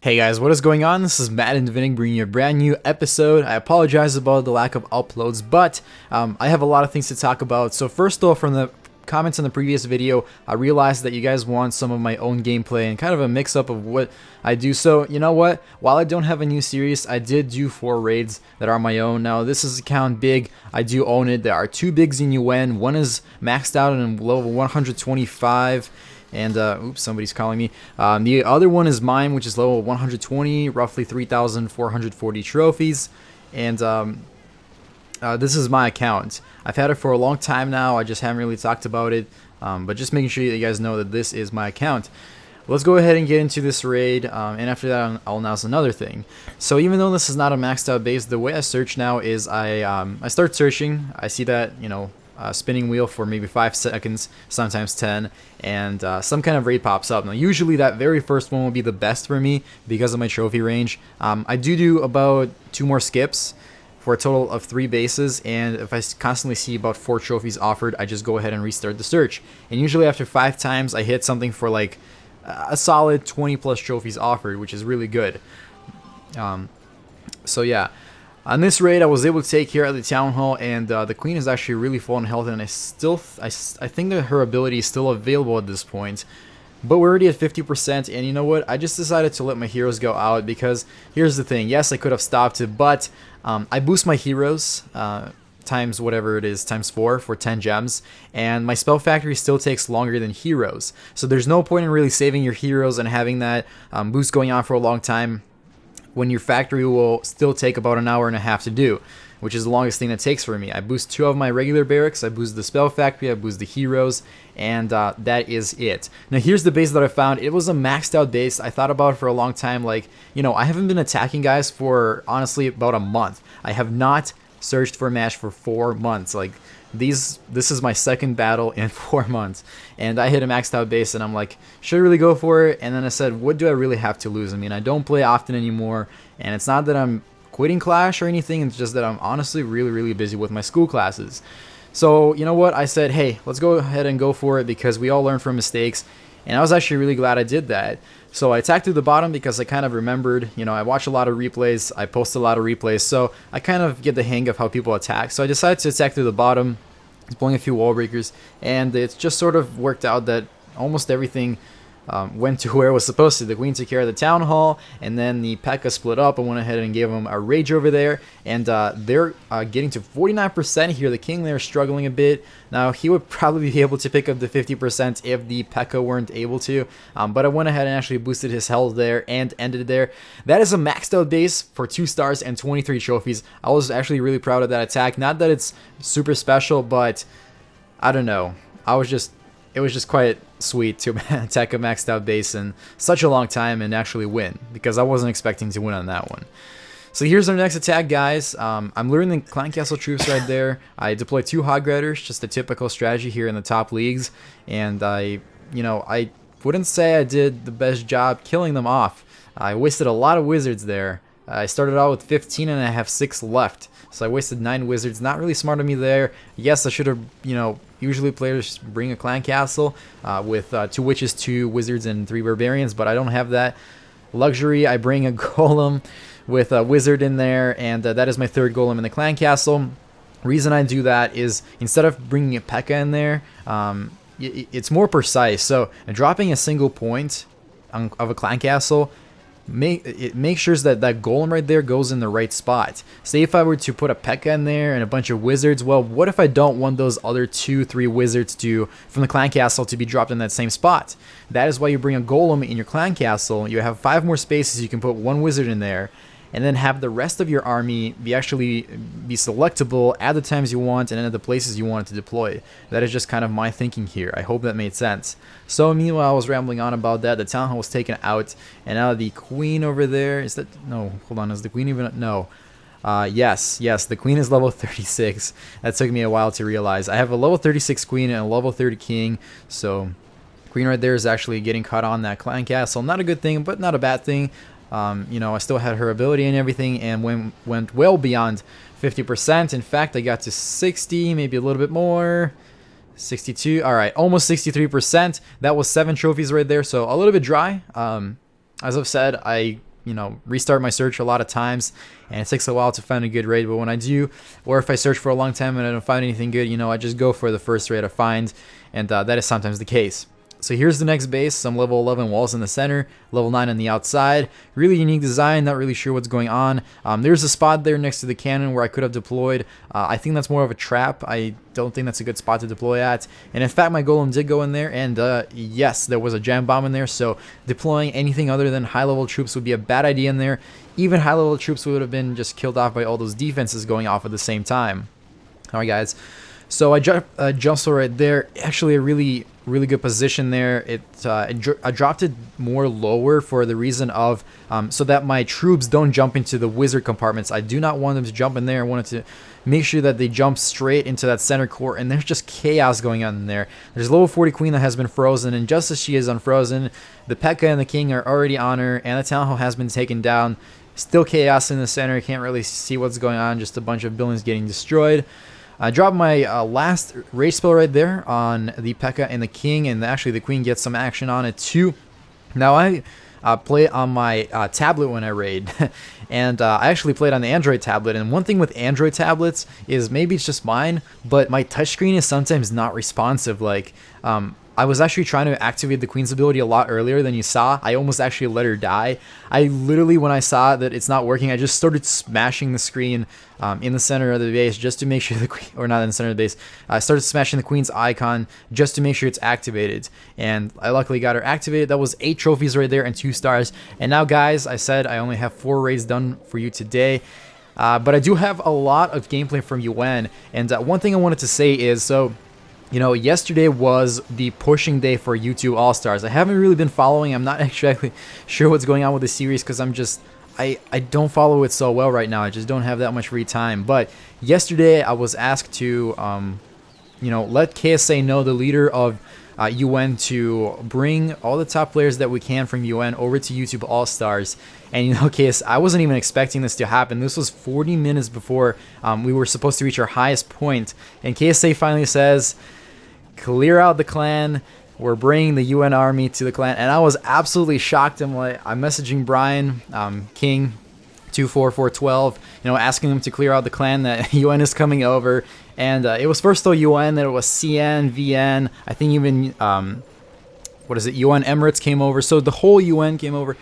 Hey guys, what is going on? This is MaddenDvinik bringing you a brand new episode. I apologize about the lack of uploads, but I have a lot of things to talk about. So first off, from the comments in the previous video, I realized that you guys want some of my own gameplay and kind of a mix-up of what I do. So you know what? While I don't have a new series, I did do 4 raids that are my own. Now this is account big. I do own it. There are 2 bigs in UN. One is maxed out in level 125. And, oops, somebody's calling me. The other one is mine, which is level 120, roughly 3,440 trophies. And this is my account. I've had it for a long time now. I just haven't really talked about it. But just making sure that you guys know that this is my account. Let's go ahead and get into this raid. And after that, I'll announce another thing. So even though this is not a maxed out base, the way I search now is I start searching. I see that, you know, spinning wheel for maybe 5 seconds, sometimes 10, and some kind of raid pops up. Now usually that very first one will be the best for me because of my trophy range. I do about 2 more skips for a total of 3 bases, and if I constantly see about 4 trophies offered, I just go ahead and restart the search. And usually after 5 times I hit something for like a solid 20 plus trophies offered, which is really good. So yeah. On this raid, I was able to take care of the town hall, and the queen is actually really full on health, and I think that her ability is still available at this point. But we're already at 50%, and you know what? I just decided to let my heroes go out because here's the thing. Yes, I could have stopped it, but I boost my heroes times whatever it is, times 4 for 10 gems, and my spell factory still takes longer than heroes. So there's no point in really saving your heroes and having that boost going on for a long time when your factory will still take about an hour and a half to do, which is the longest thing that takes for me. I boost 2 of my regular barracks, I boost the spell factory, I boost the heroes, and that is it. Now here's the base that I found. It was a maxed out base. I thought about it for a long time. Like, you know, I haven't been attacking guys for honestly about a month. I have not searched for a match for 4 months. Like, this is my second battle in 4 months, and I hit a maxed out base, and I'm like, should I really go for it? And then I said, what do I really have to lose? I mean, I don't play often anymore, and it's not that I'm quitting Clash or anything, it's just that I'm honestly really busy with my school classes. So you know what, I said, hey, let's go ahead and go for it because we all learn from mistakes, and I was actually really glad I did that. So I attacked through the bottom because I kind of remembered, you know, I watch a lot of replays, I post a lot of replays, so I kind of get the hang of how people attack. So I decided to attack through the bottom, blowing a few wall breakers, and it just sort of worked out that almost everything went to where it was supposed to. The queen took care of the town hall, and then the P.E.K.K.A split up and went ahead and gave them a rage over there, and they're getting to 49% here. The king there is struggling a bit. Now he would probably be able to pick up the 50% if the P.E.K.K.A weren't able to, but I went ahead and actually boosted his health there and ended there. That is a maxed out base for 2 stars and 23 trophies. I was actually really proud of that attack. Not that it's super special, but I don't know. It was just quite sweet to attack a maxed out base in such a long time and actually win, because I wasn't expecting to win on that one. So here's our next attack, guys. I'm luring the clan castle troops right there. I deployed 2 hog riders, just a typical strategy here in the top leagues, and I wouldn't say I did the best job killing them off. I wasted a lot of wizards there. I started out with 15 and I have 6 left. So I wasted 9 wizards. Not really smart of me there. Yes, I should have, you know, usually players bring a clan castle with 2 witches, 2 wizards, and 3 barbarians, but I don't have that luxury. I bring a golem with a wizard in there, and that is my 3rd golem in the clan castle. Reason I do that is instead of bringing a P.E.K.K.A in there, it's more precise. So dropping a single point of a clan castle, it makes sure that that golem right there goes in the right spot. Say if I were to put a P.E.K.K.A in there and a bunch of wizards, well, what if I don't want those other 2-3 wizards from the clan castle to be dropped in that same spot? That is why you bring a golem in your clan castle. You have 5 more spaces. You can put 1 wizard in there, and then have the rest of your army be selectable at the times you want and at the places you want it to deploy. That is just kind of my thinking here. I hope that made sense. So meanwhile, I was rambling on about that. The town hall was taken out, and now the queen over there, is that, no, hold on, is the queen even, no. Yes, the queen is level 36. That took me a while to realize. I have a level 36 queen and a level 30 king, so queen right there is actually getting caught on that clan castle. Not a good thing, but not a bad thing. You know, I still had her ability and everything, and went well beyond 50%. In fact, I got to 60, maybe a little bit more. 62. All right, almost 63%. That was 7 trophies right there, so a little bit dry. As I've said, I restart my search a lot of times, and it takes a while to find a good raid. But when I do, or if I search for a long time and I don't find anything good, I just go for the first raid I find, and that is sometimes the case. So here's the next base, some level 11 walls in the center, level 9 on the outside. Really unique design, not really sure what's going on. There's a spot there next to the cannon where I could have deployed. I think that's more of a trap. I don't think that's a good spot to deploy at. And in fact, my golem did go in there, and yes, there was a jam bomb in there, so deploying anything other than high-level troops would be a bad idea in there. Even high-level troops would have been just killed off by all those defenses going off at the same time. Alright guys, so I jumped right there. Actually a really good position there. I dropped it more lower for the reason of so that my troops don't jump into the wizard compartments. I do not want them to jump in there. I wanted to make sure that they jump straight into that center core, and there's just chaos going on in there. There's a level 40 queen that has been frozen, and just as she is unfrozen, the P.E.K.K.A and the king are already on her, and the town hall has been taken down. Still chaos in the center. Can't really see what's going on. Just a bunch of buildings getting destroyed. I dropped my last raid spell right there on the P.E.K.K.A and the king, and actually the queen gets some action on it too. Now I play on my tablet when I raid, and I actually played on the Android tablet. And one thing with Android tablets is, maybe it's just mine, but my touchscreen is sometimes not responsive. Like I was actually trying to activate the queen's ability a lot earlier than you saw. I almost actually let her die. I literally, when I saw that it's not working, I just started smashing the screen in the center of the base just to make sure the queen, or not in the center of the base, I started smashing the queen's icon just to make sure it's activated. And I luckily got her activated. That was 8 trophies right there and 2 stars. And now guys, I said I only have 4 raids done for you today. But I do have a lot of gameplay from UN. And one thing I wanted to say is, so yesterday was the pushing day for YouTube All-Stars. I haven't really been following. I'm not actually sure what's going on with the series because I don't follow it so well right now. I just don't have that much free time. But yesterday I was asked to, let KSA know, the leader of UN, to bring all the top players that we can from UN over to YouTube All-Stars. And KSA, I wasn't even expecting this to happen. This was 40 minutes before we were supposed to reach our highest point. And KSA finally says, clear out the clan, we're bringing the UN army to the clan. And I was absolutely shocked. I'm messaging Brian King 24412, asking him to clear out the clan, that UN is coming over. And it was first though UN, then it was CN, VN, I think even UN Emirates came over. So the whole UN came over.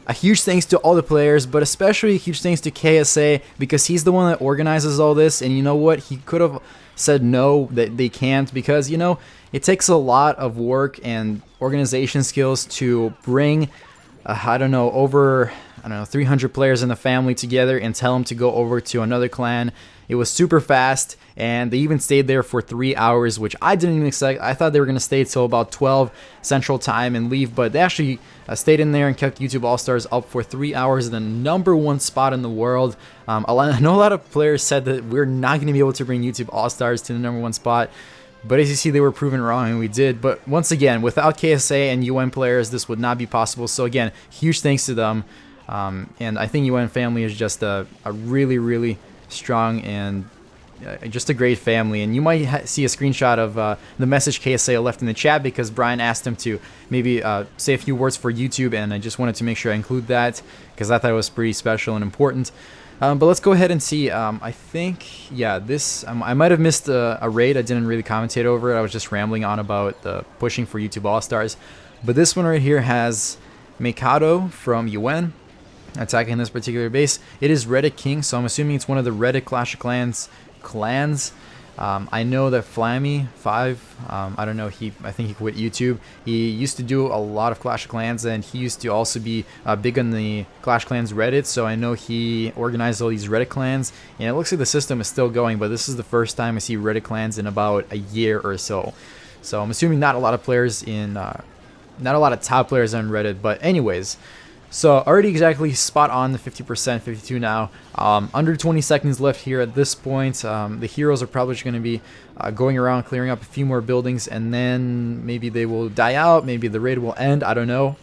A huge thanks to all the players, but especially a huge thanks to KSA, because he's the one that organizes all this. And you know what? He could have said no, that they can't, because it takes a lot of work and organization skills to bring over 300 players in the family together and tell them to go over to another clan. It was super fast, and they even stayed there for 3 hours, which I didn't even expect. I thought they were going to stay till about 12 Central Time and leave, but they actually stayed in there and kept YouTube All-Stars up for 3 hours, the #1 spot in the world. I know a lot of players said that we're not going to be able to bring YouTube All-Stars to the #1 spot, but as you see, they were proven wrong, and we did. But once again, without KSA and UN players, this would not be possible. So again, huge thanks to them. And I think UN family is just a really, really strong and just a great family. And you might see a screenshot of the message KSA left in the chat, because Brian asked him to maybe say a few words for YouTube, and I just wanted to make sure I include that because I thought it was pretty special and important. But let's go ahead and see. I think, yeah, this I might have missed a raid. I didn't really commentate over it. I was just rambling on about the pushing for YouTube All-Stars. But this one right here has Mikado from UN attacking this particular base. It is Reddit King, so I'm assuming it's one of the Reddit Clash of Clans clans. I know that Flammy5, I don't know, I think he quit YouTube. He used to do a lot of Clash of Clans, and he used to also be big on the Clash Clans Reddit, so I know he organized all these Reddit clans, and it looks like the system is still going, but this is the first time I see Reddit clans in about a year or so. So I'm assuming not a lot of players not a lot of top players on Reddit, but anyways. So already exactly spot on the 50%, 52 now. Under 20 seconds left here at this point. The heroes are probably just going to be going around clearing up a few more buildings, and then maybe they will die out. Maybe the raid will end. I don't know.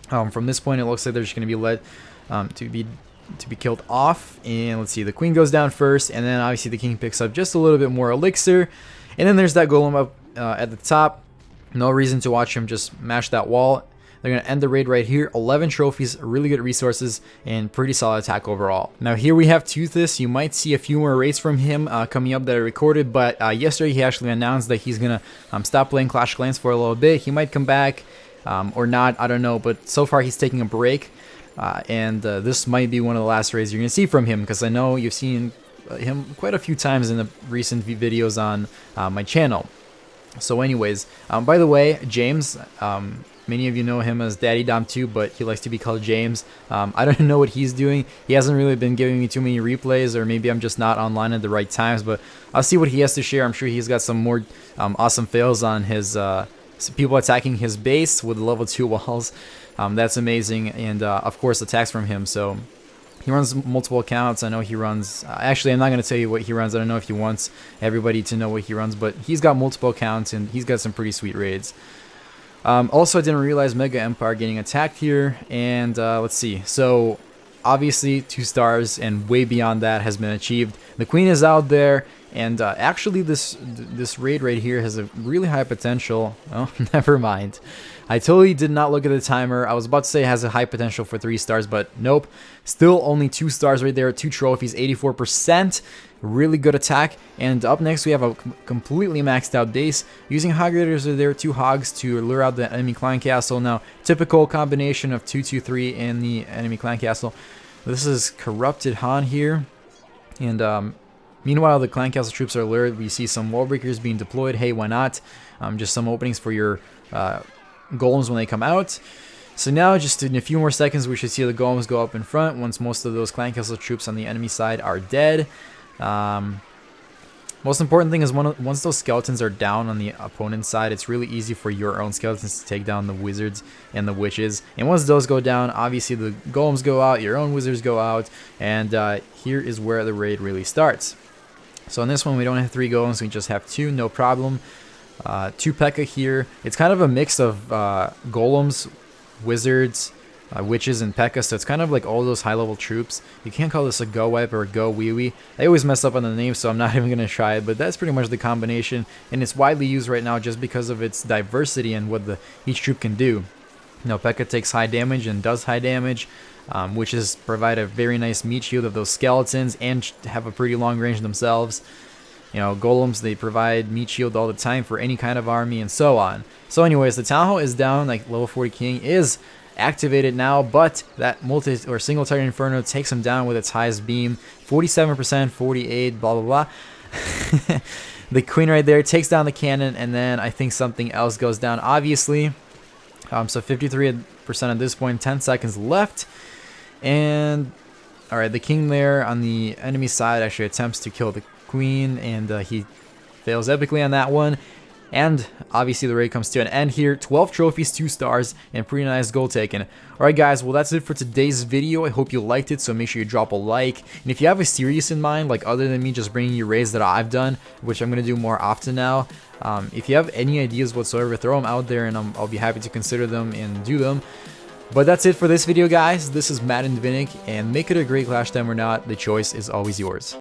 From this point, it looks like they're just going to be led to be killed off. And let's see, the queen goes down first, and then obviously the king picks up just a little bit more elixir. And then there's that golem up at the top. No reason to watch him just mash that wall. They're going to end the raid right here. 11 trophies, really good resources, and pretty solid attack overall. Now here we have Toothus. You might see a few more raids from him coming up that I recorded, but yesterday he actually announced that he's going to stop playing Clash of Clans for a little bit. He might come back or not, I don't know, but so far he's taking a break. And this might be one of the last raids you're going to see from him, because I know you've seen him quite a few times in the recent videos on my channel. So anyways, by the way, James, many of you know him as Daddy Dom 2, but he likes to be called James. I don't know what he's doing. He hasn't really been giving me too many replays, or maybe I'm just not online at the right times, but I'll see what he has to share. I'm sure he's got some more awesome fails on his people attacking his base with level 2 walls. That's amazing, and of course attacks from him. So he runs multiple accounts. I know he runs, actually I'm not going to tell you what he runs. I don't know if he wants everybody to know what he runs, but he's got multiple accounts and he's got some pretty sweet raids. Also, I didn't realize Mega Empire getting attacked here, and let's see. So obviously 2 stars and way beyond that has been achieved. The Queen is out there, and actually this raid right here has a really high potential. Oh, never mind. I totally did not look at the timer. I was about to say it has a high potential for 3 stars, but nope. Still only 2 stars right there, 2 trophies, 84%. Really good attack. And up next we have a completely maxed out base. Using hog raiders are there, 2 hogs to lure out the enemy clan castle. Now, typical combination of 2-2-3 in the enemy clan castle. This is corrupted Han here. And meanwhile, the clan castle troops are lured. We see some wall breakers being deployed. Hey, why not? Just some openings for your Golems when they come out. So now, just in a few more seconds, we should see the Golems go up in front once most of those clan castle troops on the enemy side are dead. Most important thing is once those skeletons are down on the opponent's side, it's really easy for your own skeletons to take down the wizards and the witches. And once those go down, obviously the Golems go out, your own wizards go out, and here is where the raid really starts. So in this one, we don't have 3 Golems, we just have 2, no problem. 2 P.E.K.K.A here. It's kind of a mix of Golems, wizards, witches, and P.E.K.K.A, so it's kind of like all those high-level troops. You can't call this a Go Wipe or a Go Wee Wee. I always mess up on the name, so I'm not even going to try it, but that's pretty much the combination, and it's widely used right now just because of its diversity and what each troop can do. You know, P.E.K.K.A takes high damage and does high damage, witches provide a very nice meat shield of those skeletons and have a pretty long range themselves. You know, Golems, they provide meat shield all the time for any kind of army and so on. So anyways, the Town Hall is down, like level 40 King is activated now, but that multi or single target Inferno takes him down with its highest beam. 47%, 48, blah, blah, blah. The Queen right there takes down the cannon, and then I think something else goes down, obviously. So 53% at this point, 10 seconds left. And, alright, the King there on the enemy side actually attempts to kill the Queen, and he fails epically on that one. And obviously the raid comes to an end here. 12 trophies, 2 stars, and pretty nice gold taken. Alright guys, well that's it for today's video. I hope you liked it, so make sure you drop a like. And if you have a series in mind, like other than me just bringing you raids that I've done, which I'm going to do more often now, if you have any ideas whatsoever, throw them out there and I'll be happy to consider them and do them. But that's it for this video guys. This is MaddenDvinik, and make it a great Clash time or not, the choice is always yours.